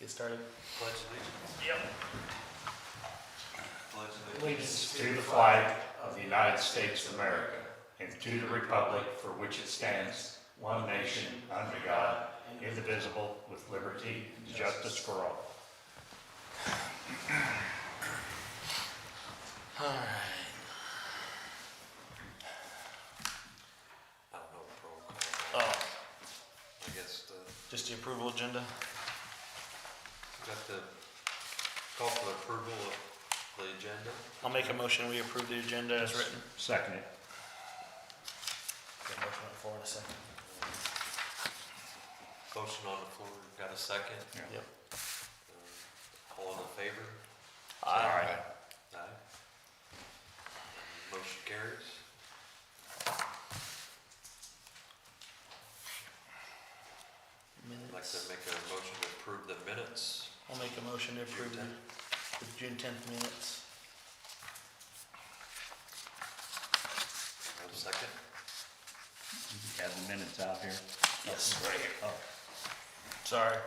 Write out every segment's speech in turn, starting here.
Get started. Pledge allegiance. Yep. Pledge Allegiance to the flag of the United States of America and to the republic for which it stands, one nation, under God, indivisible, with liberty and justice for all. All right. I don't know the protocol. Oh, I guess just the approval agenda. got the call for the approval of the agenda. I'll make a motion, we approve the agenda as written. Second it. Got a motion on the floor in a second. Motion on the floor, got a second. Yep. All in favor? Aye. Aye. Motion carries. I'd like to make a motion to approve the minutes. I'll make a motion to approve June the June 10th minutes. Have a second? You have the minutes out here. Yes, right here. Oh. Sorry.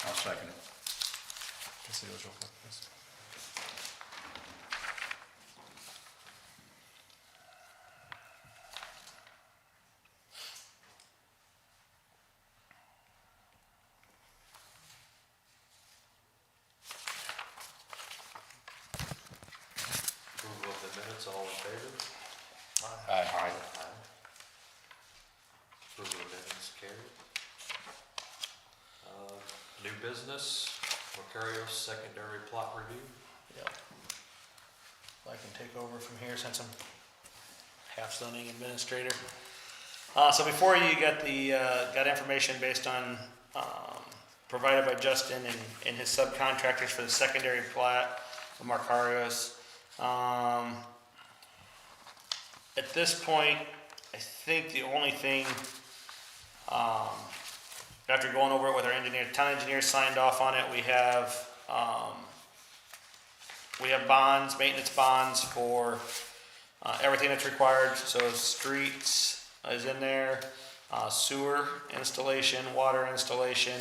I'll second it. Let's see what's real quick. Approval of the minutes, all in favor? Aye. Aye. Approval of the minutes carried. New business, Macarios secondary plot review. Yep. I can take over from here since I'm half zoning administrator. So before you got got information based on provided by Justin and his subcontractors for the secondary plat of Macarios. At this point, I think the only thing, after going over it with our engineer, town engineer signed off on it. We have bonds, maintenance bonds for everything that's required. So streets is in there, sewer installation, water installation.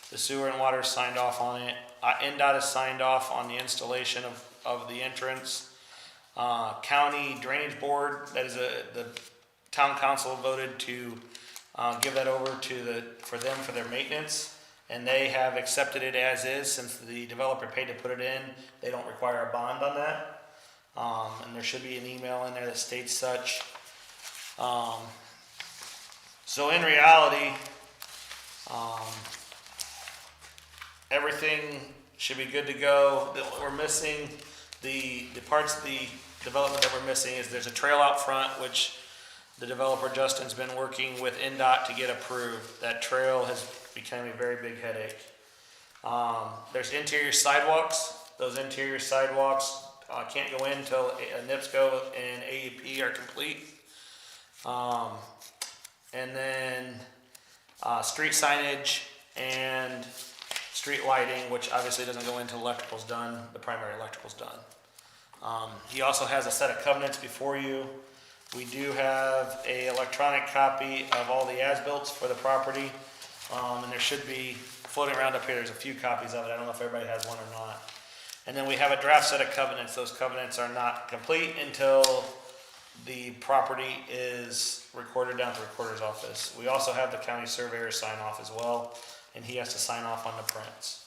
The sewer and water signed off on it. NDOT has signed off on the installation of the entrance. County Drainage Board, that is the town council voted to give that over for them for their maintenance, and they have accepted it as is since the developer paid to put it in. They don't require a bond on that, and there should be an email in there that states such. So in reality, everything should be good to go. What we're missing, the parts of the development that we're missing is there's a trail out front, which the developer Justin's been working with NDOT to get approved. That trail has become a very big headache. There's interior sidewalks. Those interior sidewalks can't go in until NIPSCO and AEP are complete. And then street signage and street lighting, which obviously doesn't go until electrical's done, the primary electrical's done. He also has a set of covenants before you. We do have a electronic copy of all the as-bills for the property, and there should be floating around up here. There's a few copies of it. I don't know if everybody has one or not. And then we have a draft set of covenants. Those covenants are not complete until the property is recorded down at the recorder's office. We also have the county surveyor sign off as well, and he has to sign off on the prints.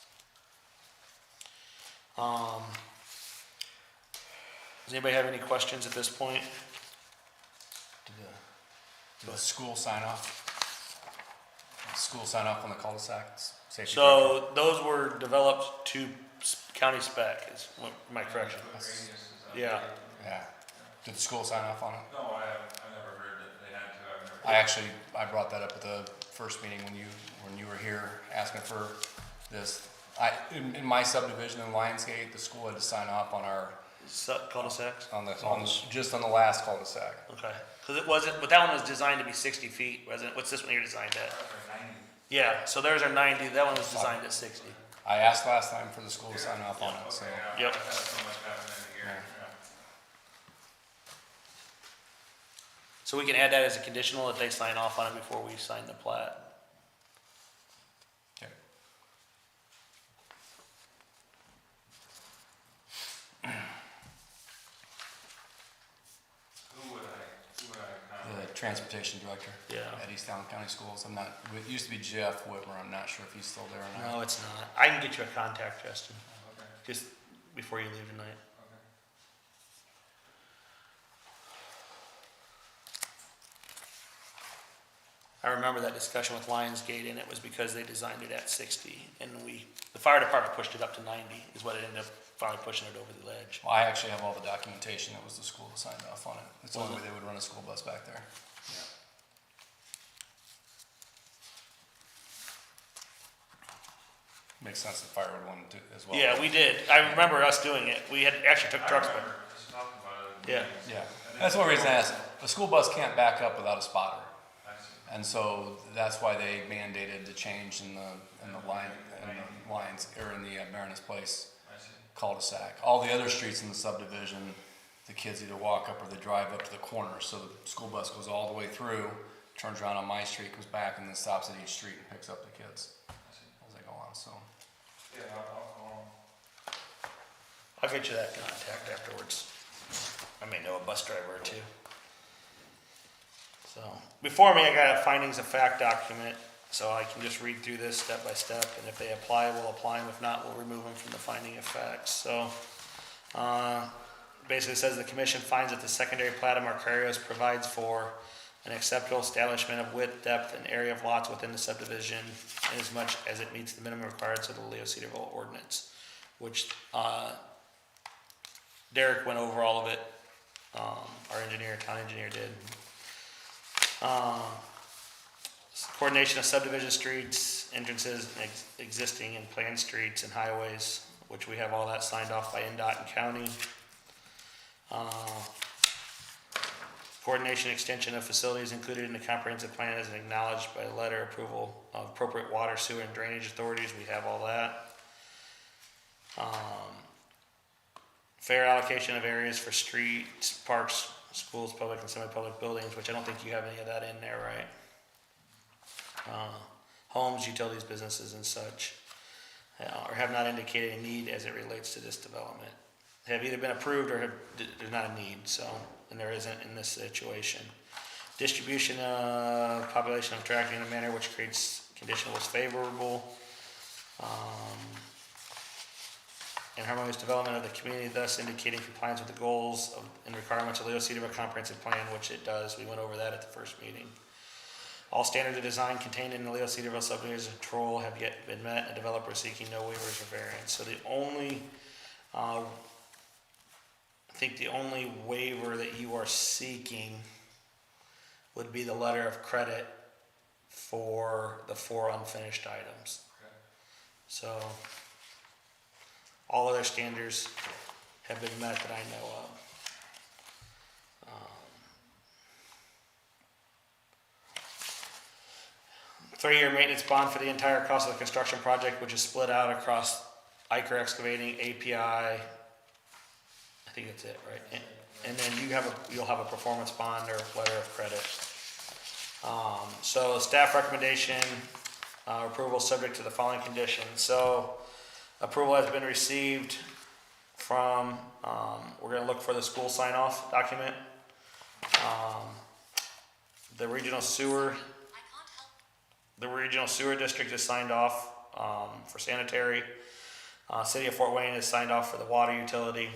Does anybody have any questions at this point? The school sign off? School sign off on the cul-de-sac? Safety So those were developed to county spec, is my correction. director? Yeah. Yeah. Did the school sign off on it? No, I never heard that they had to. I brought that up at the first meeting when you were here asking for this. In my subdivision in Lionsgate, the school had to sign off on our, Cul-de-sacs? just on the last cul-de-sac. Okay. Because it wasn't, but that one was designed to be 60 feet, wasn't it? What's this one here designed at? Yeah, so theirs are 90, that one was designed at 60. I asked last time for the school to sign off on it, so. Yep. So much happening here. Yeah. So we can add that as a conditional that they sign off on it before we sign the plat. Okay. Who would I The contact? transportation director Yeah. at Easttown County Schools. it used to be Jeff Whitmer. I'm not sure if he's still there or not. No, it's not. I can get you a contact, Justin, Okay, just before you leave tonight. okay. I remember that discussion with Lionsgate, and it was because they designed it at 60, and the fire department pushed it up to 90, is what it ended up finally pushing it over the ledge. Well, I actually have all the documentation. It was the school that signed off on it. It's the only Was way they would run a school bus back there. Makes sense that fire would want to do as well. Yeah, we did. I remember us doing it. We had actually took trucks, I but remember just talking about it. Yeah. Yeah, that's one reason I asked. A school bus can't back up without a spotter. I see. And so that's why they mandated the change in the lines, or in the Marinus Place I see. cul-de-sac. All the other streets in the subdivision, the kids either walk up or they drive up to the corner. So the school bus goes all the way through, turns around on my street, comes back, and then stops at each street and picks up the kids I see. as they go on, so. Yeah, I'll call him. I'll get you that contact afterwards. I may know a bus driver or two. So, before me, I got a findings of fact document, so I can just read through this step by step, and if they apply, we'll apply them. If not, we'll remove them from the finding of facts. So, basically says the commission finds that the secondary plat of Marcarios provides for an acceptable establishment of width, depth, and area of lots within the subdivision, inasmuch as it meets the minimum requirements of the Leo-Cedarville ordinance, which, Derek went over all of it, our engineer, town engineer did. Coordination of subdivision streets, entrances, and existing and planned streets and highways, which we have all that signed off by NDOT and county. Coordination extension of facilities included in the comprehensive plan is acknowledged by letter approval of appropriate water, sewer, and drainage authorities. We have all that. Fair allocation of areas for streets, parks, schools, public and semi-public buildings, which I don't think you have any of that in there, right? Homes, utilities, businesses, and such, or have not indicated a need as it relates to this development. Have either been approved or there's not a need, so, and there isn't in this situation. Distribution of population of tracking in a manner which creates condition was favorable. And harmonious development of the community, thus indicating compliance with the goals and requirements of Leo-Cedarville comprehensive plan, which it does. We went over that at the first meeting. All standards of design contained in the Leo-Cedarville subdivision control have yet been met, and developer is seeking no waivers or variance. So the only, I think the only waiver that you are seeking would be the letter of credit for the 4 unfinished items. Okay. So all other standards have been met that I know of. 3-year maintenance bond for the entire cost of the construction project, which is split out across Iker Excavating, API. I think that's it, right? And then you'll have a performance bond or letter of credit. So staff recommendation, approval subject to the following conditions. So approval has been received from, we're gonna look for the school sign-off document. The regional sewer district is signed off, for sanitary. City of Fort Wayne is signed off for the water utility.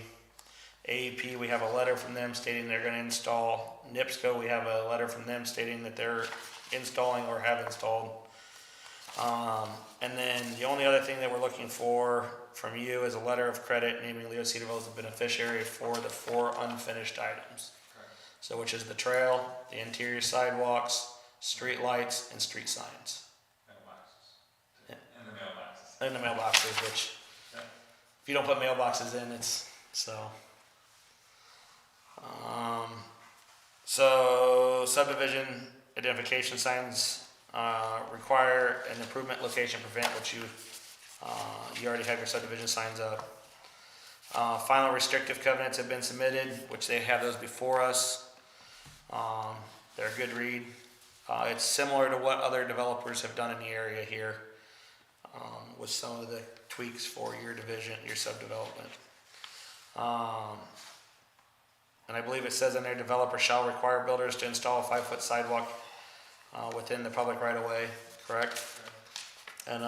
AEP, we have a letter from them stating they're gonna install. NIPSCO, we have a letter from them stating that they're installing or have installed. And then the only other thing that we're looking for from you is a letter of credit naming Leo-Cedarville as the beneficiary for the 4 unfinished items. Okay. So which is the trail, the interior sidewalks, street lights, and street signs. Mailboxes. Yeah. And the mailboxes. And the mailboxes, which, Yeah. if you don't put mailboxes in, it's, so. So subdivision identification signs, require an improvement location prevent, which you already have your subdivision signs up. Final restrictive covenants have been submitted, which they have those before us. They're a good read. It's similar to what other developers have done in the area here, with some of the tweaks for your division, your subdevelopment. And I believe it says in there, developer shall require builders to install a 5-foot sidewalk within the public right of way, correct? And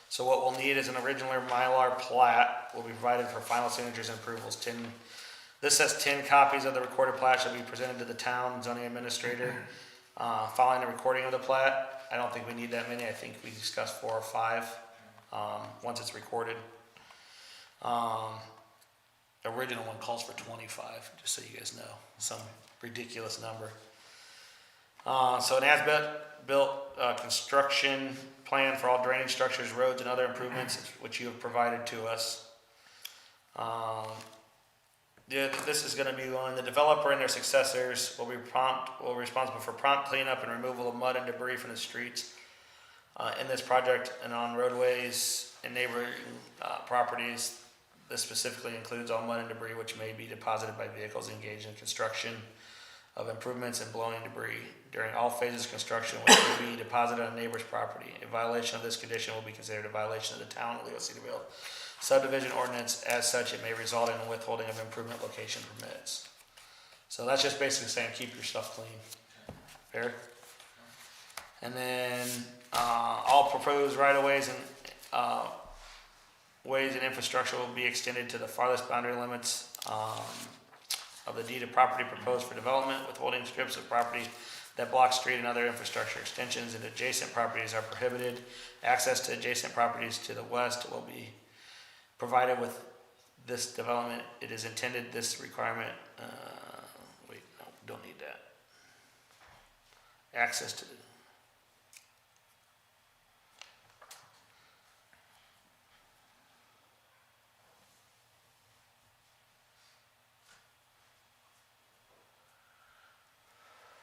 so what we'll need is an original Mylar plat will be provided for final signatures and approvals. This says 10 copies of the recorded plat shall be presented to the town zoning administrator following the recording of the plat. I don't think we need that many. I think we discussed 4 or 5 once it's recorded. The original one calls for 25, just so you guys know, some ridiculous number. So an as-built construction plan for all drainage structures, roads, and other improvements, which you have provided to us. This is going to be on the developer and their successors will be responsible for prompt cleanup and removal of mud and debris from the streets in this project and on roadways and neighboring properties. This specifically includes all mud and debris which may be deposited by vehicles engaged in construction of improvements and blowing debris during all phases of construction which will be deposited on a neighbor's property. A violation of this condition will be considered a violation of the town of Leo-Cedarville subdivision ordinance. As such, it may result in withholding of improvement location permits. So that's just basically saying keep your stuff clean. Fair? And then all proposed right-of-ways and ways and infrastructure will be extended to the farthest boundary limits of the deed of property proposed for development. Withholding strips of property that block street and other infrastructure extensions and adjacent properties are prohibited. Access to adjacent properties to the west will be provided with this development. It is intended this requirement, wait, no, don't need that. Access to,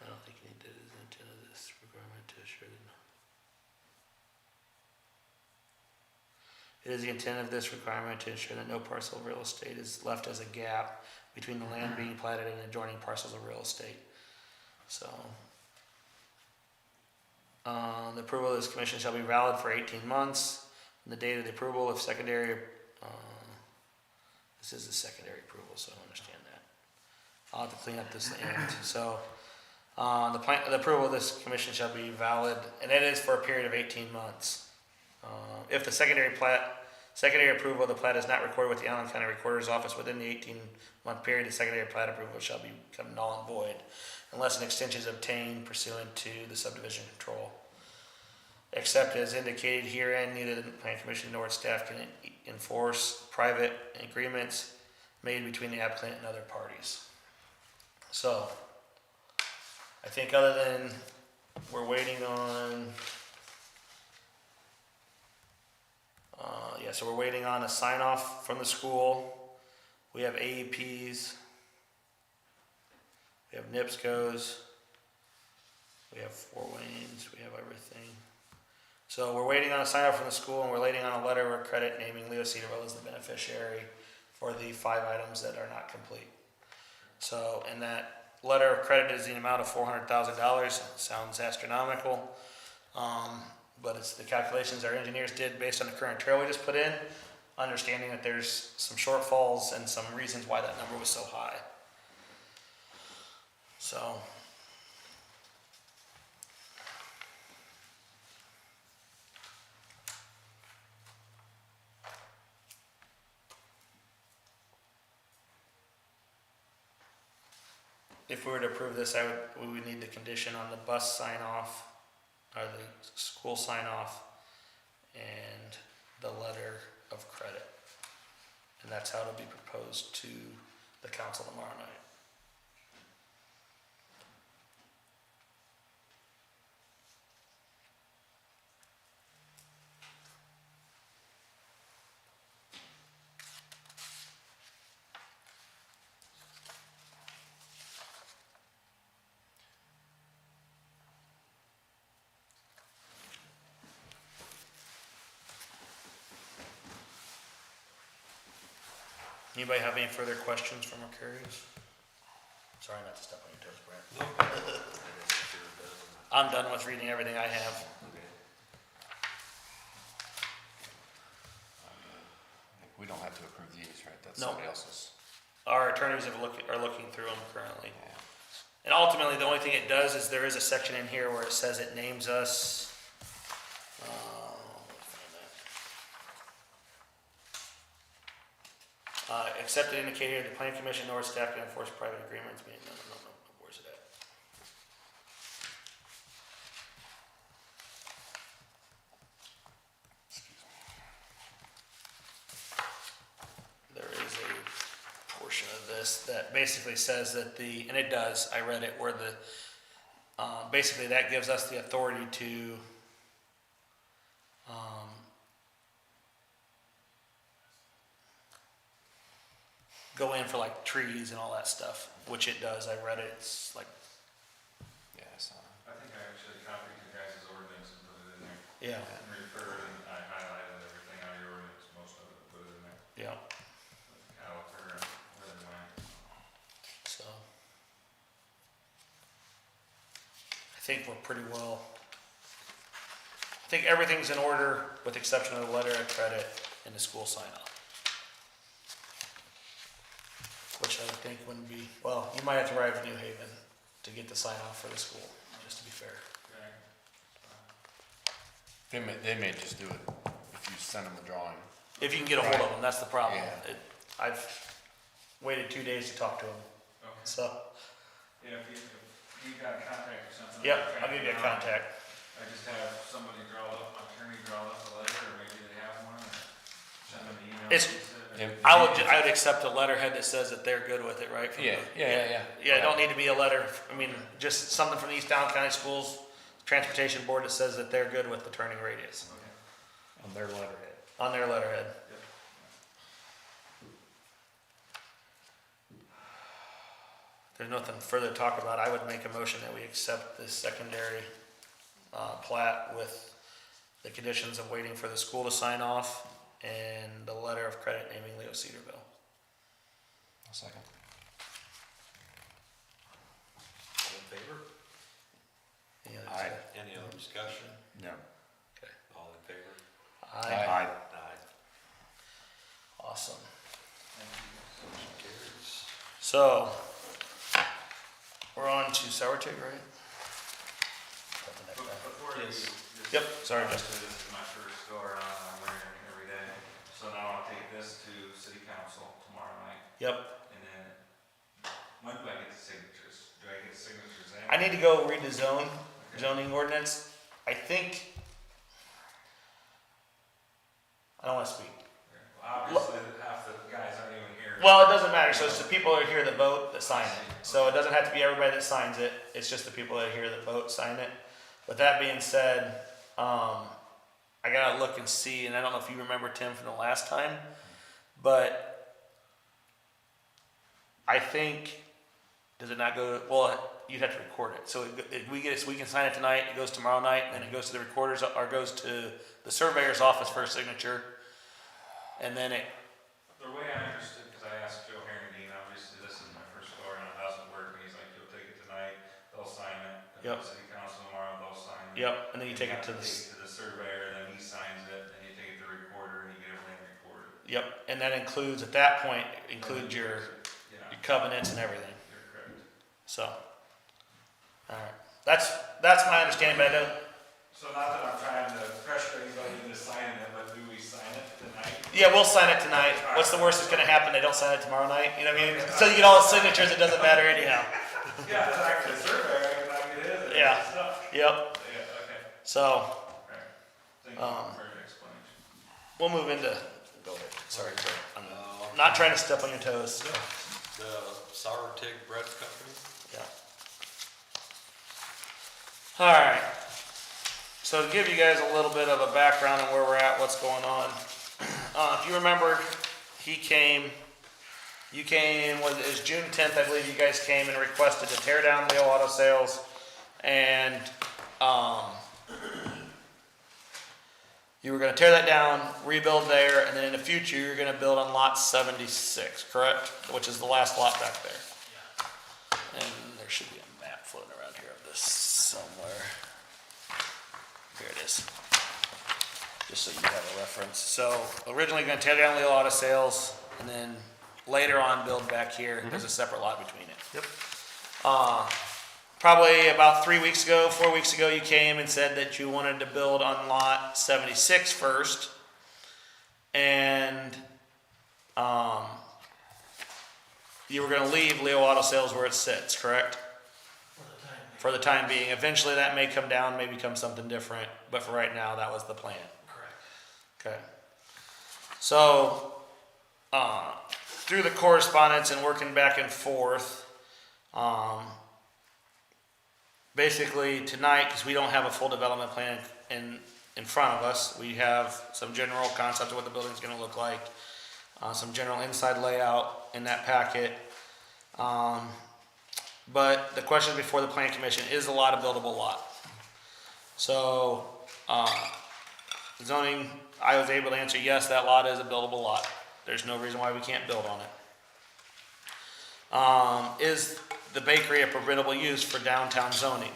I don't think you need to, is intent of this requirement to assure that. It is the intent of this requirement to ensure that no parcel of real estate is left as a gap between the land being platted and adjoining parcels of real estate. So, the approval of this commission shall be valid for 18 months. From the date of the approval, if secondary, this is the secondary approval, so I don't understand that. I'll have to clean up this end. So, the approval of this commission shall be valid, and it is for a period of 18 months. If the secondary approval of the plat is not recorded with the Allen County Recorder's Office within the 18-month period, the secondary plat approval shall become null and void unless an extension is obtained pursuant to the subdivision control. Except as indicated herein, neither the Planning Commission nor its staff can enforce private agreements made between the applicant and other parties. So, I think other than we're waiting on so we're waiting on a sign off from the school. We have AEPs. We have NIPSCOs. We have Fort Waynes. We have everything. So we're waiting on a sign off from the school, and we're waiting on a letter of credit naming Leo-Cedarville as the beneficiary for the 5 items that are not complete. So, and that letter of credit is the amount of $400,000. Sounds astronomical. But it's the calculations our engineers did based on the current trail we just put in, understanding that there's some shortfalls and some reasons why that number was so high. So, if we were to approve this, we would need the condition on the bus sign off, or the school sign off, and the letter of credit. And that's how it'll be proposed to the council tomorrow night. Anybody have any further questions from our carriers? Sorry not to step on your toes, Brent. No. I'm done with reading everything I have. We don't have to approve these, right? That's No. somebody else's. Our attorneys are looking through them currently. Yeah. And ultimately, the only thing it does is there is a section in here where it says it names us. Let me find that. Except it indicated the planning commission nor staff can enforce private agreements. No. Where's it at? There is a portion of this that basically says that and it does, I read it, where basically that gives us the authority to, go in for like trees and all that stuff, which it does, I read it, it's like, Yeah, I saw it. I think I actually copied your guys' ordinance and put it in there. yeah, And referred, and I highlighted everything on your ordinance, most of it, put it in there. yeah, With the caliper and where they went. so. I think we're pretty well, I think everything's in order with the exception of the letter of credit and the school sign off. Which I think wouldn't be, well, you might have to ride to New Haven to get the sign off for the school, just to be fair. Okay. They may just do it if you send them the drawing. If you can get a hold of them, that's the problem. Yeah. I've waited 2 days to talk to them, Okay. so, Yeah, if you got a contact or something. yep, track I'll give you a it down. contact. I just have somebody draw up, my attorney draw up a letter, or maybe they have one, or send them an email. It's- If- I would accept a letterhead that says that they're good with it, right? From Yeah, the- yeah. Yeah, it don't need to be a letter, I mean, just something from the East Down County Schools Transportation Board that says that they're good with the turning radius Okay. On their letterhead. on their letterhead. Yep. There's nothing further to talk about. I would make a motion that we accept this secondary plat with the conditions of waiting for the school to sign off and the letter of credit naming Leo-Cedarville. A second. All in favor? Any other Aye. discussion? Any other discussion? No. Okay. All in favor? Aye. Aye. Aye. Awesome. Thank you. Motion carries. So, we're on to Sourtick, right? Before you. Yes. Yep, sorry, Obviously, this is my first go around, I'm wearing it every day. So now I'll take this to city council tomorrow night, Yep. and then, when do I get the signatures? Do I get signatures then? I need to go read the zoning ordinance. I think, I don't wanna speak. Well, obviously, half the guys aren't even here. Well, it doesn't matter, so it's the people that are here that vote that sign it. So it doesn't have to be everybody that signs it, it's just the people that are here that vote sign it. With that being said, I gotta look and see, and I don't know if you remember Tim from the last time, but I think, does it not go, well, you'd have to record it. So we can sign it tonight, it goes tomorrow night, and then it goes to the recorders, or goes to the surveyor's office for a signature. And then it, The way I understood, because I asked Joe Harrington, obviously this is my first go around, how's it work? And he's like, you'll take it tonight, they'll sign it. Then Yep. the city council tomorrow, they'll sign it. yep, and then you take it to have the, to the surveyor, then he signs it, then you take it to the recorder, and you get everything recorded. yep, and that includes, at that point, includes your Yeah, covenants and everything, you're correct. so. Alright, that's my understanding, but I don't, So not that I'm trying to pressure anybody into signing it, but do we sign it tonight? yeah, we'll sign it tonight. What's the worst that's gonna happen? They don't sign it tomorrow night, you know what I mean? So you get all the signatures, it doesn't matter anyhow. Yeah, then I can survey, and I can get his. Yeah. Stuff. Yep, Yeah, okay, so, right. Thank you for the explanation. we'll move into, go ahead, sorry, I'm not trying to step on your toes. The Sour Tig Bread Company? Yeah. Alright, so to give you guys a little bit of a background on where we're at, what's going on. If you remember, you came, it was June 10th, I believe you guys came and requested to tear down Leo Auto Sales and, you were gonna tear that down, rebuild there, and then in the future, you're gonna build on lot 76, correct? Which is the last lot back there. And there should be a map floating around here of this somewhere. Here it is. Just so you have a reference. So originally gonna tear down Leo Auto Sales and then later on build back here. There's a separate lot between it. Yep. Probably about 4 weeks ago, you came and said that you wanted to build on lot 76 first. And, you were gonna leave Leo Auto Sales where it sits, correct? For the time being. Eventually that may come down, may become something different, but for right now, that was the plan. Correct. Okay. So, through the correspondence and working back and forth, basically tonight, because we don't have a full development plan in front of us, we have some general concept of what the building's gonna look like, some general inside layout in that packet. But the question before the plan commission is a lot of buildable lot. So, zoning, I was able to answer, yes, that lot is a buildable lot. There's no reason why we can't build on it. Is the bakery a permittable use for downtown zoning?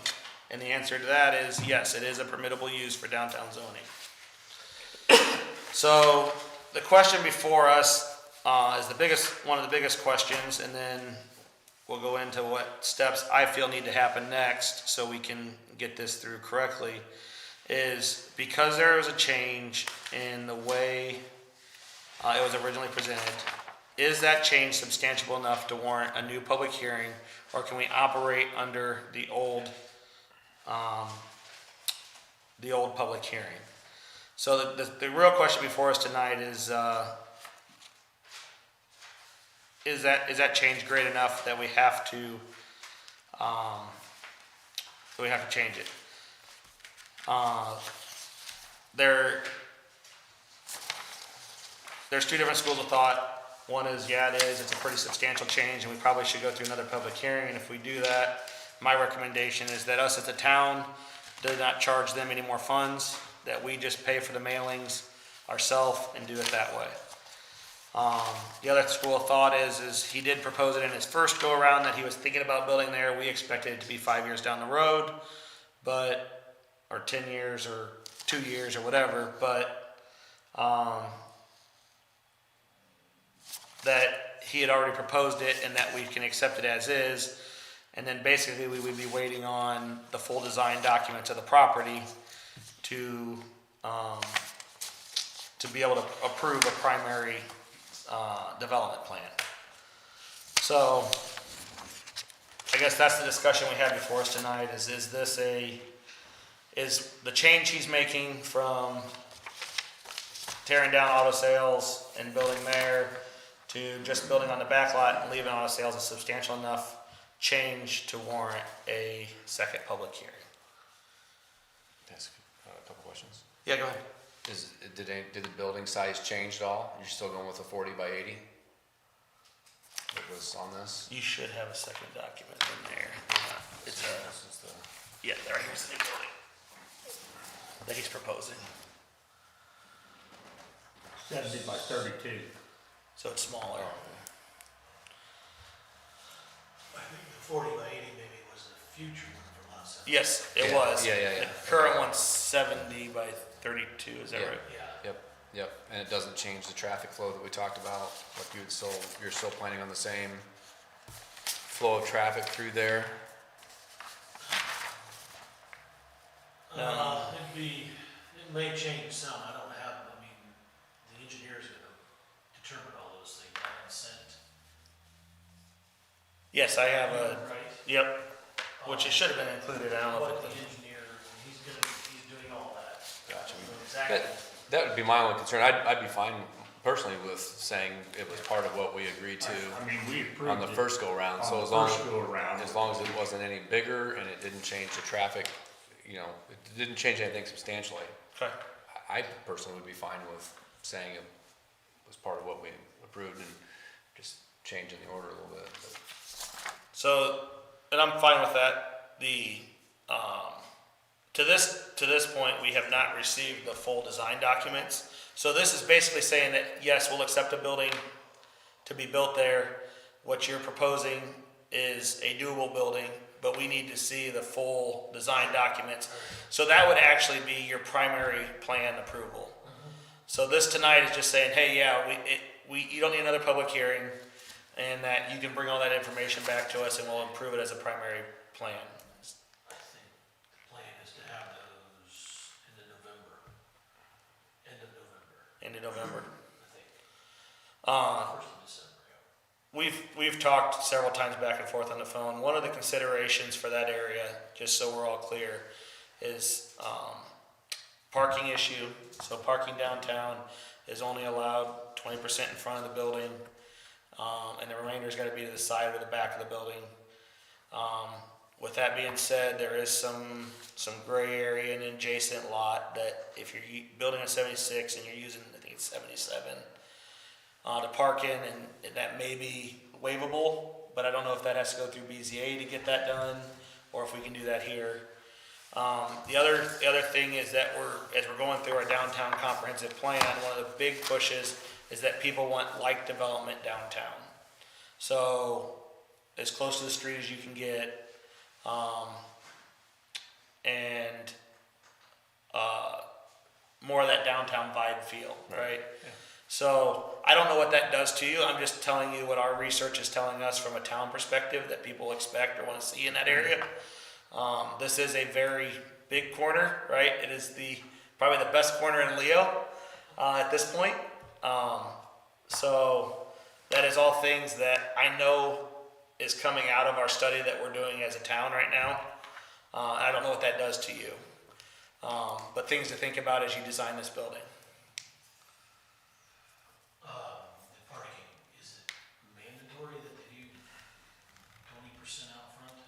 And the answer to that is yes, it is a permittable use for downtown zoning. So the question before us is one of the biggest questions, and then we'll go into what steps I feel need to happen next so we can get this through correctly, is because there was a change in the way it was originally presented, is that change substantial enough to warrant a new public hearing, or can we operate under the old public hearing? So the real question before us tonight is that change great enough that we have to change it? There's two different schools of thought. One is, yeah, it is. It's a pretty substantial change, and we probably should go through another public hearing. And if we do that, my recommendation is that us as a town do not charge them any more funds, that we just pay for the mailings ourselves and do it that way. The other school of thought is he did propose it in his first go around that he was thinking about building there. We expected it to be 5 years down the road, or 10 years or 2 years or whatever, but that he had already proposed it and that we can accept it as is. And then basically we would be waiting on the full design documents of the property to be able to approve a primary development plan. So I guess that's the discussion we have before us tonight is the change he's making from tearing down auto sales and building there to just building on the back lot and leaving auto sales a substantial enough change to warrant a second public hearing? Ask a couple questions. Yeah, go ahead. Did the building size change at all? You're still going with a 40 by 80? It was on this? You should have a second document in there. It's This is the, yeah, there, here's the new building that he's proposing. 70 by 32. So it's smaller. I think the 40 by 80 maybe was the future one from last time. Yes, it Yeah, was. yeah. The current one's 70 by 32, is that Yeah. right? Yeah. yep, and it doesn't change the traffic flow that we talked about, like you're still planning on the same flow of traffic through there? It may change some, I don't have, the engineer's gonna determine all those things, I haven't sent. Yes, I have Right? yep, which it should have been included, I don't know What if the it engineer, he's doing all that. Gotcha. So exactly, That would be my only concern. I'd be fine personally with saying it was part of what we agreed to I mean, we approved on the it first go round. on So the as long first go around. as it wasn't any bigger and it didn't change the traffic, it didn't change anything substantially. okay. I personally would be fine with saying it was part of what we approved and just changing the order a little bit. But So, and I'm fine with that. To this point, we have not received the full design documents. So this is basically saying that, yes, we'll accept a building to be built there. What you're proposing is a doable building, but we need to see the full design documents. So that would actually be your primary plan approval. So this tonight is just saying, hey, yeah, you don't need another public hearing, and that you can bring all that information back to us and we'll approve it as a primary plan. I think the plan is to have those in the November, end of November, End of November. I think. Uh, First of December, yeah. we've talked several times back and forth on the phone. One of the considerations for that area, just so we're all clear, is parking issue. So parking downtown is only allowed 20% in front of the building, and the remainder's got to be to the side or the back of the building. With that being said, there is some gray area in an adjacent lot that if you're building a 76 and you're using, I think it's 77, to park in, and that may be waivable, but I don't know if that has to go through BZA to get that done, or if we can do that here. The other thing is that as we're going through our downtown comprehensive plan, one of the big pushes is that people want like development downtown. So as close to the street as you can get, and more of that downtown vibe feel, right? Yeah. So I don't know what that does to you. I'm just telling you what our research is telling us from a town perspective that people expect or want to see in that area. This is a very big corner, right? It is probably the best corner in Leo at this point. So that is all things that I know is coming out of our study that we're doing as a town right now. I don't know what that does to you, but things to think about as you design this building. The parking, is it mandatory that they do 20% out front?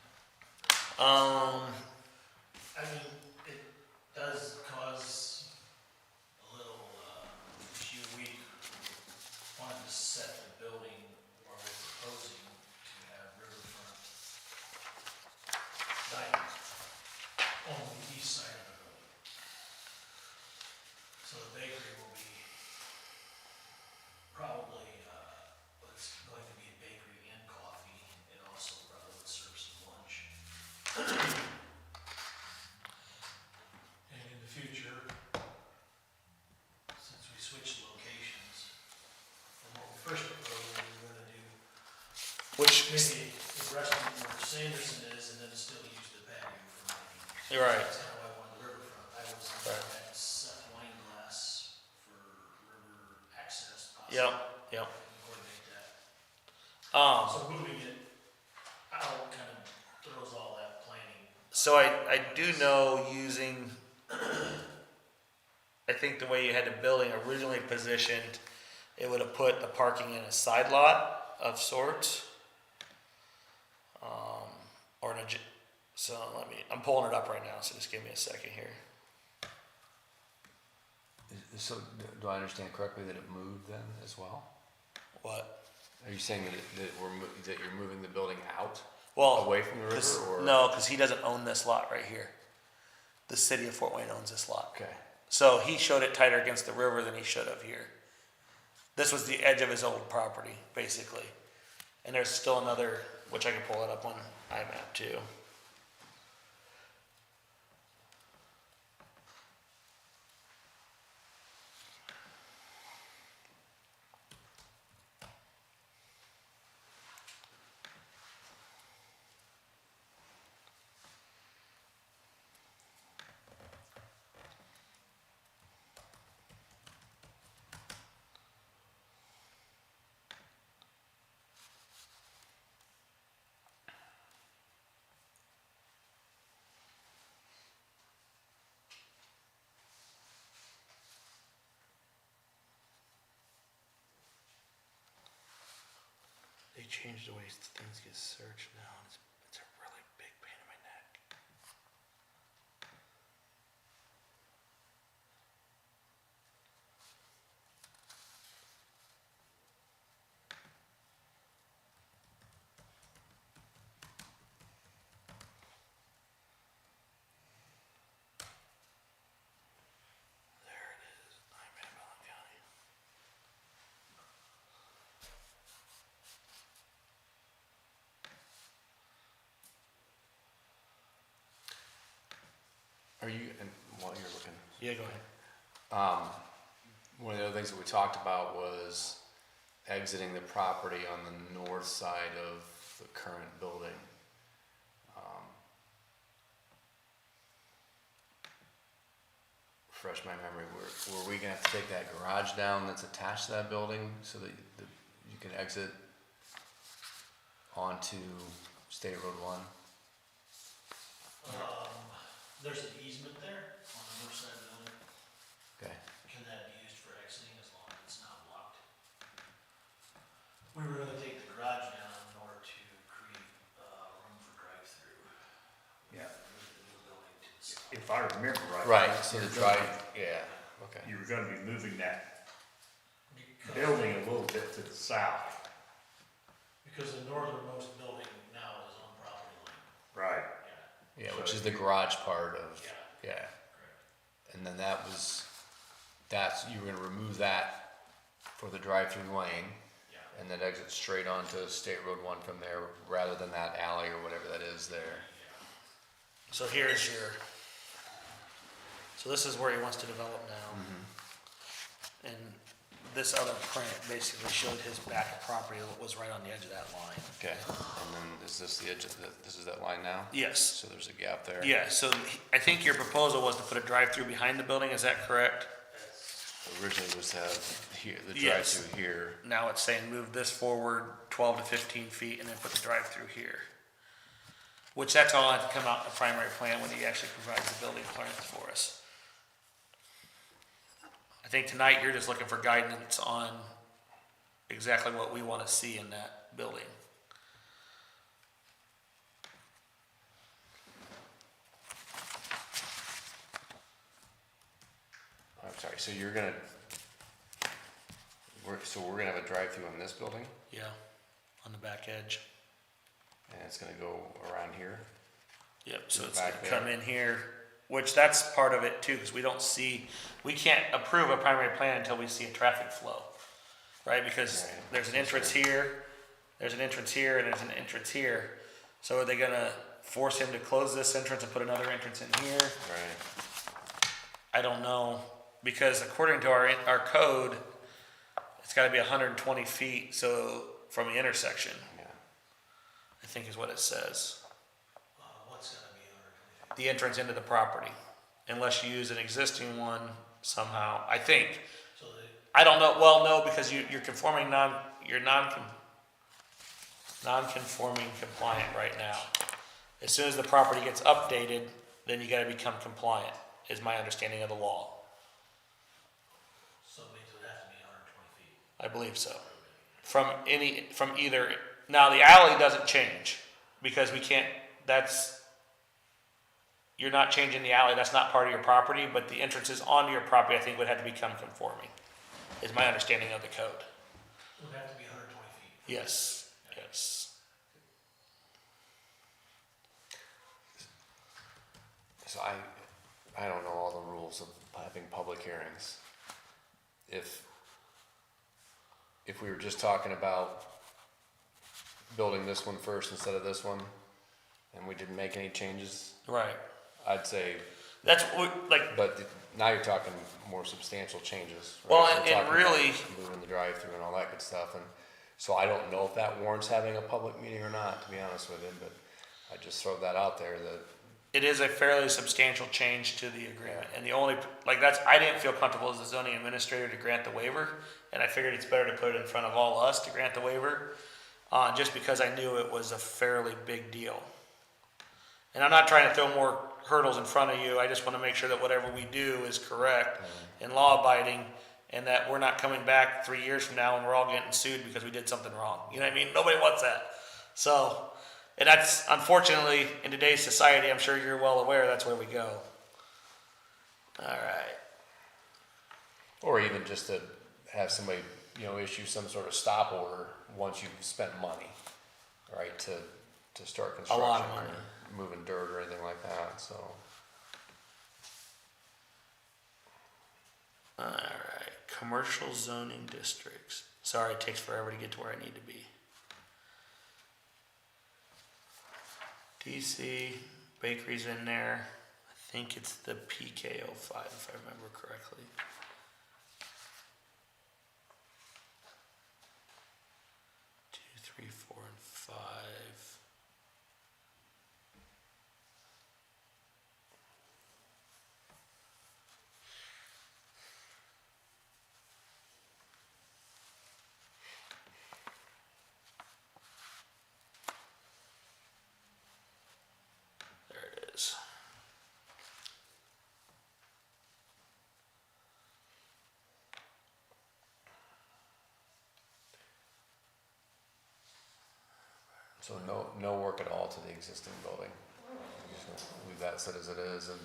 I mean, it does cause a little issue. We wanted to set the building, or we're proposing to have riverfront dining on the east side of the building. So the bakery will be probably, it's going to be a bakery and coffee, and also probably will serve some lunch. And in the future, since we switched locations, from what we first proposed, we were gonna do Which, maybe the restaurant where Sanderson is, and then still use the patio for dining. you're right. That's kind of why I wanted the riverfront. I was Right. looking at Seth Wine Glass for river access possibly. Yep. Coordinate that. Um, So moving it out kind of throws all that planning. So I do know using, I think the way you had the building originally positioned, it would have put the parking in a side lot of sorts. Or so I'm pulling it up right now, so just give me a second here. So, do I understand correctly that it moved then as well? What? Are you saying that you're moving the building out? Well, Away from the river, or? No, because he doesn't own this lot right here. The city of Fort Wayne owns this lot. Okay. So he showed it tighter against the river than he should have here. This was the edge of his old property, basically. And there's still another, which I can pull it up on iMap too. They changed the way things get searched now. It's a really big pain in my neck. There it is. I'm in Belleville County. Are you, and while you're looking, Yeah, go ahead. one of the other things that we talked about was exiting the property on the north side of the current building. Refresh my memory, were we gonna have to take that garage down that's attached to that building so that you can exit onto State Road 1? There's an easement there on the north side of the building. Okay. Can that be used for exiting as long as it's not blocked? We were gonna take the garage down in order to create, room for drive-through. Yeah. Move the new building to the south. If I remember right. Right, so you're the gonna drive, yeah, okay. You were gonna be moving that Because- building a little bit to the south. Because the northernmost building now is on property line. Right. Yeah. Yeah, which is the garage part of, Yeah. yeah. Correct. And then you were gonna remove that for the drive-through lane Yeah. and then exit straight onto State Road 1 from there, rather than that alley or whatever that is there. So here's so this is where he wants to develop now. And this other print basically showed his back of property that was right on the edge of that line. Okay, and then is this the edge of this is that line now? Yes. So there's a gap there? Yeah, so I think your proposal was to put a drive-through behind the building, is that correct? Originally was to have here, the Yes. drive-through here. Now it's saying move this forward 12 to 15 feet and then put the drive-through here. Which that's all have to come out in the primary plan when he actually provides the building plans for us. I think tonight you're just looking for guidance on exactly what we want to see in that building. I'm sorry, so you're gonna, we're gonna have a drive-through in this building, Yeah, on the back edge. and it's gonna go around here? Yep, so In the it's gonna back come there. in here, which that's part of it too, because we can't approve a primary plan until we see a traffic flow, right? Because Right. there's an entrance here, there's an entrance here, and there's an entrance here. So are they gonna force him to close this entrance and put another entrance in here? Right. I don't know, because according to our code, it's gotta be 120 feet, so from the intersection, Yeah. I think is what it says. What's gonna be 120 feet? The entrance into the property, unless you use an existing one somehow, I think. So the, I don't know, well, no, because you're conforming you're non-conforming compliant right now. As soon as the property gets updated, then you gotta become compliant, is my understanding of the law. so it means it would have to be 120 feet. I believe so. From either, now the alley doesn't change, because we can't, you're not changing the alley, that's not part of your property, but the entrances onto your property, I think, would have to become conforming, is my understanding of the code. It would have to be 120 feet. Yes, yes. So I don't know all the rules of having public hearings. If we were just talking about building this one first instead of this one, and we didn't make any changes, Right. I'd say, That's what, like, but now you're talking more substantial changes. right? well, We're and talking about really, moving the drive-through and all that good stuff, and so I don't know if that warrants having a public meeting or not, to be honest with you, but I just throw that out there that, it is a fairly substantial change to the agreement. And the only, I didn't feel comfortable as the zoning administrator to grant the waiver, and I figured it's better to put it in front of all us to grant the waiver, just because I knew it was a fairly big deal. And I'm not trying to throw more hurdles in front of you, I just wanna make sure that whatever we do is correct and law abiding, and that we're not coming back 3 years from now and we're all getting sued because we did something wrong. You know what I mean? Nobody wants that. So, and that's unfortunately, in today's society, I'm sure you're well aware, that's where we go. All right. or even just to have somebody, issue some sort of stop order once you've spent money, right, to start A construction. lot of money. Or moving dirt or anything like that, so. All right, commercial zoning districts. Sorry, it takes forever to get to where I need to be. DC, bakery's in there. I think it's the PK05 if I remember correctly. Two, three, 4, and 5. There it is. So no work at all to the existing building. You're just gonna leave that set as it is and.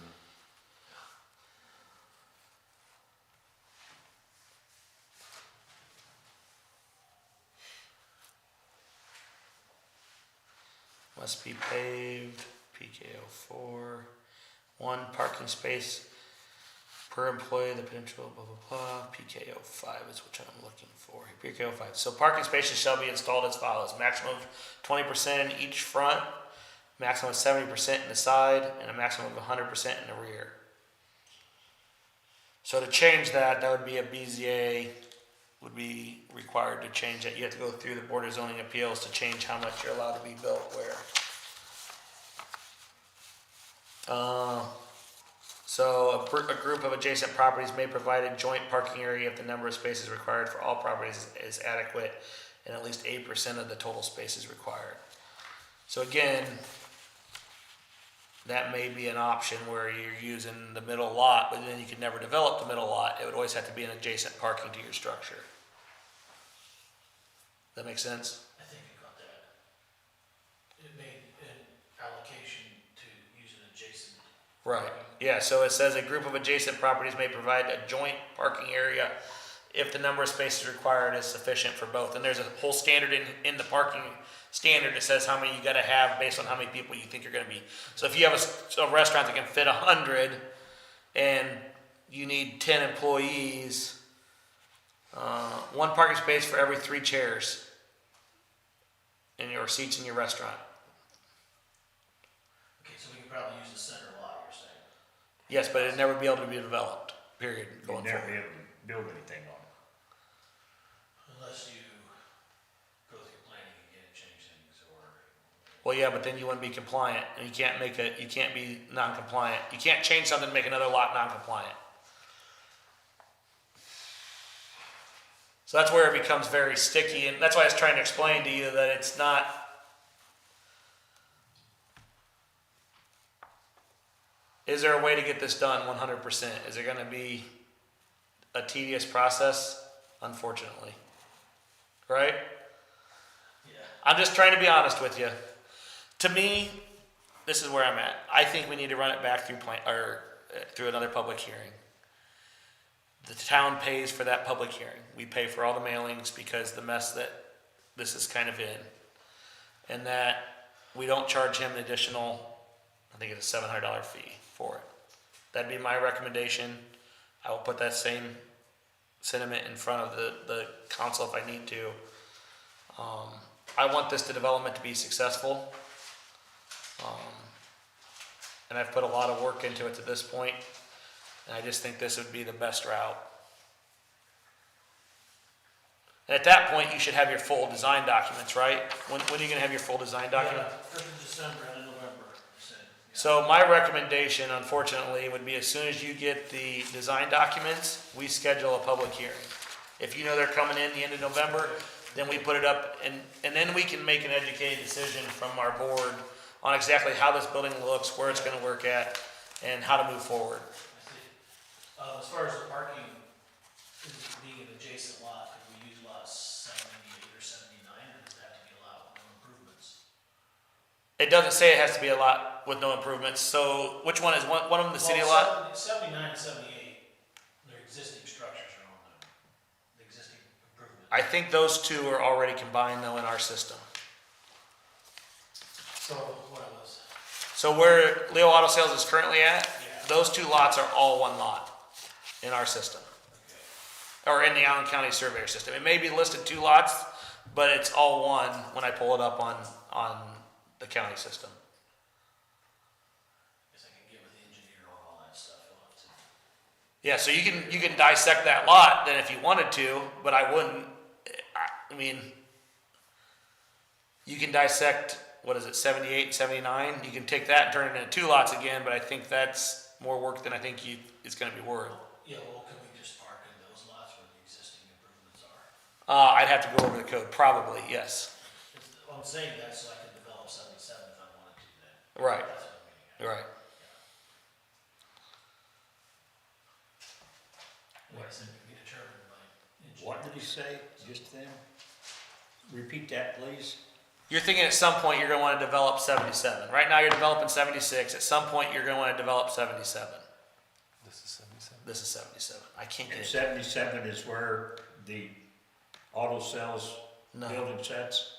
Must be paved, PK04. 1 parking space per employee, the potential, blah, blah, blah. PK05 is which I'm looking for. PK05. So parking spaces shall be installed as follows. Maximum of 20% in each front, maximum of 70% in the side, and a maximum of 100% in the rear. So to change that, that would be a BZA would be required to change that. You have to go through the Board of Zoning Appeals to change how much you're allowed to be built where. So a group of adjacent properties may provide a joint parking area if the number of spaces required for all properties is adequate and at least 8% of the total space is required. So again, that may be an option where you're using the middle lot, but then you can never develop the middle lot. It would always have to be an adjacent parking to your structure. That make sense? I think I got that. It made an allocation to use an adjacent. Right. Yeah, so it says a group of adjacent properties may provide a joint parking area if the number of spaces required is sufficient for both. And there's a whole standard in the parking standard that says how many you got to have based on how many people you think you're going to be. So if you have a restaurant that can fit 100 and you need 10 employees, 1 parking space for every 3 chairs in your seats in your restaurant. Okay, so we can probably use the center lot, you're saying? Yes, but it'd never be able to be developed, period, going You'd never be forward. able to build anything on it. Unless you go through planning and get it change things, or. Well, yeah, but then you wouldn't be compliant, and you can't be non-compliant. You can't change something to make another lot non-compliant. So that's where it becomes very sticky, and that's why I was trying to explain to you that it's not. Is there a way to get this done 100%? Is it going to be a tedious process? Unfortunately. Right? Yeah. I'm just trying to be honest with you. To me, this is where I'm at. I think we need to run it back through another public hearing. The town pays for that public hearing. We pay for all the mailings because the mess that this is kind of in. And that we don't charge him an additional, I think it's a $700 fee for it. That'd be my recommendation. I will put that same sentiment in front of the council if I need to. I want this development to be successful. And I've put a lot of work into it to this point, and I just think this would be the best route. And at that point, you should have your full design documents, right? When are you gonna have your full design document? Yeah, 1st of December and November, you said. Yeah. So my recommendation, unfortunately, would be as soon as you get the design documents, we schedule a public hearing. If you know they're coming in the end of November, then we put it up, and then we can make an educated decision from our board on exactly how this building looks, where it's gonna work at, and how to move forward. I see. As far as the parking, being an adjacent lot, could we use lots 78 or 79, or does it have to be a lot with no improvements? It doesn't say it has to be a lot with no improvements, so which one is one of them the city lot? 79 and 78, their existing structures are on them, the existing improvements. I think those two are already combined though in our system. So, what else? So where Leo Auto Sales is currently at, Yeah. those 2 lots are all one lot in our system. Okay. Or in the Allen County Surveyor system. It may be listed 2 lots, but it's all one when I pull it up on the county system. Guess I can get with the engineer on Yeah, so you can dissect that lot then if you wanted to, but I wouldn't. I mean, you can dissect, what is it, 78 and 79? You can take that and turn it into 2 lots again, but I think that's more work than I think it's gonna be worth. Yeah, well, can we just park in those lots where the existing improvements are? I'd have to go over the code, probably, yes. I'm saying that so I could develop 77 if I wanted to then. Right, That's what I'm getting at. right. Like I said, to be determined by engineering. What did he say just then? Repeat that, please. You're thinking at some point you're gonna wanna develop 77. Right now you're developing 76. At some point you're gonna wanna develop 77. This is 77. This is 77. I can't get And it. 77 is where the auto sales No. building sets?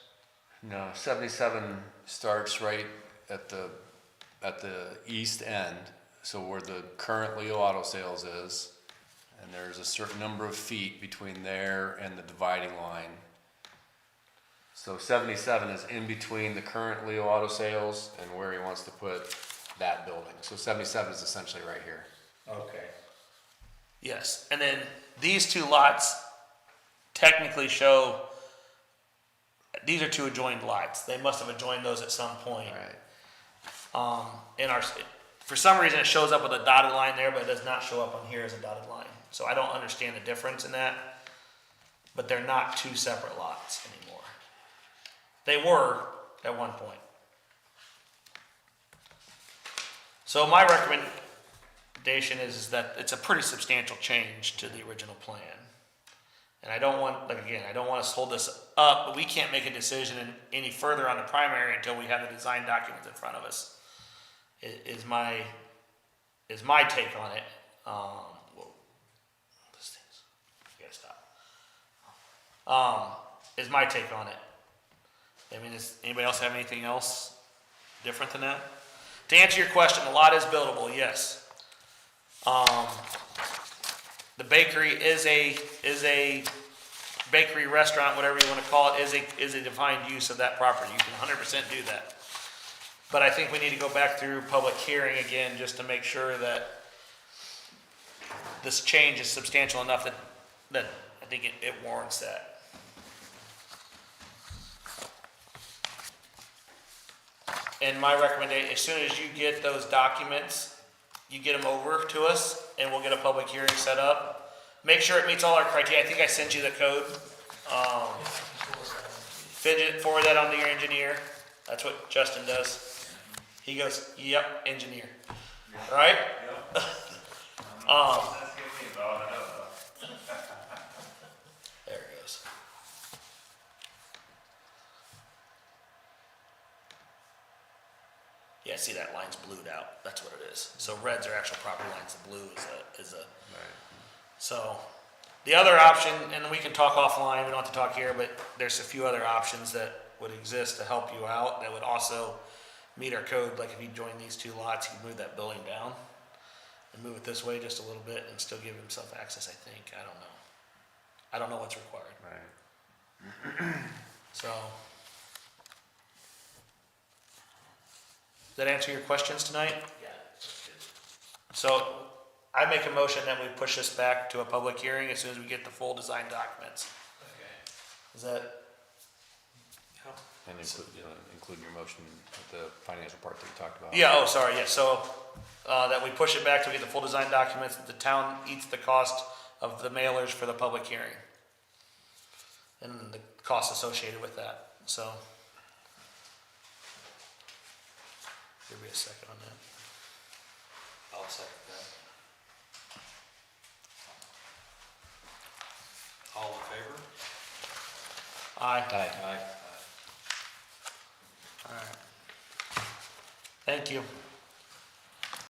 No, 77 starts right at the east end, so where the current Leo Auto Sales is, and there's a certain number of feet between there and the dividing line. So 77 is in between the current Leo Auto Sales and where he wants to put that building. So 77 is essentially right here. Okay. Yes, and then these 2 lots technically show, these are 2 adjoined lots. They must have adjoined those at some point. Right. For some reason it shows up with a dotted line there, but it does not show up on here as a dotted line. So I don't understand the difference in that, but they're not 2 separate lots anymore. They were at one point. So my recommendation is that it's a pretty substantial change to the original plan. And I don't want, I don't want us to hold this up, but we can't make a decision any further on the primary until we have the design documents in front of us. Is my take on it. Whoa, this thing's, I gotta stop. Is my take on it. I mean, does anybody else have anything else different than that? To answer your question, the lot is buildable, yes. The bakery is a bakery, restaurant, whatever you want to call it, is a defined use of that property. You can 100% do that. But I think we need to go back through public hearing again just to make sure that this change is substantial enough that I think it warrants that. And my recommendation, as soon as you get those documents, you get them over to us and we'll get a public hearing set up. Make sure it meets all our criteria. I think I sent you the code. Forward that on to your engineer. That's what Justin does. He goes, yep, engineer. Right? Yep. That's giving me about it. There it goes. Yeah, see that line's blued out. That's what it is. So reds are actual property lines. The blue is a. Right. So the other option, and we can talk offline. We don't have to talk here, but there's a few other options that would exist to help you out. That would also meet our code. Like if you join these 2 lots, you can move that building down and move it this way just a little bit, and still give himself access. I think. I don't know. I don't know what's required. Right. So. Does that answer your questions tonight? Yeah, that's good. So I make a motion that we push this back to a public hearing as soon as we get the full design documents. Okay. Is that? And include in your motion the financial part that you talked about. Yeah, oh, sorry, yeah, so, that we push it back till we get the full design documents, that the town eats the cost of the mailers for the public hearing. And the costs associated with that, so. Give me a second on that. I'll second that. All in favor? Aye. Aye. Aye. Alright. Thank you.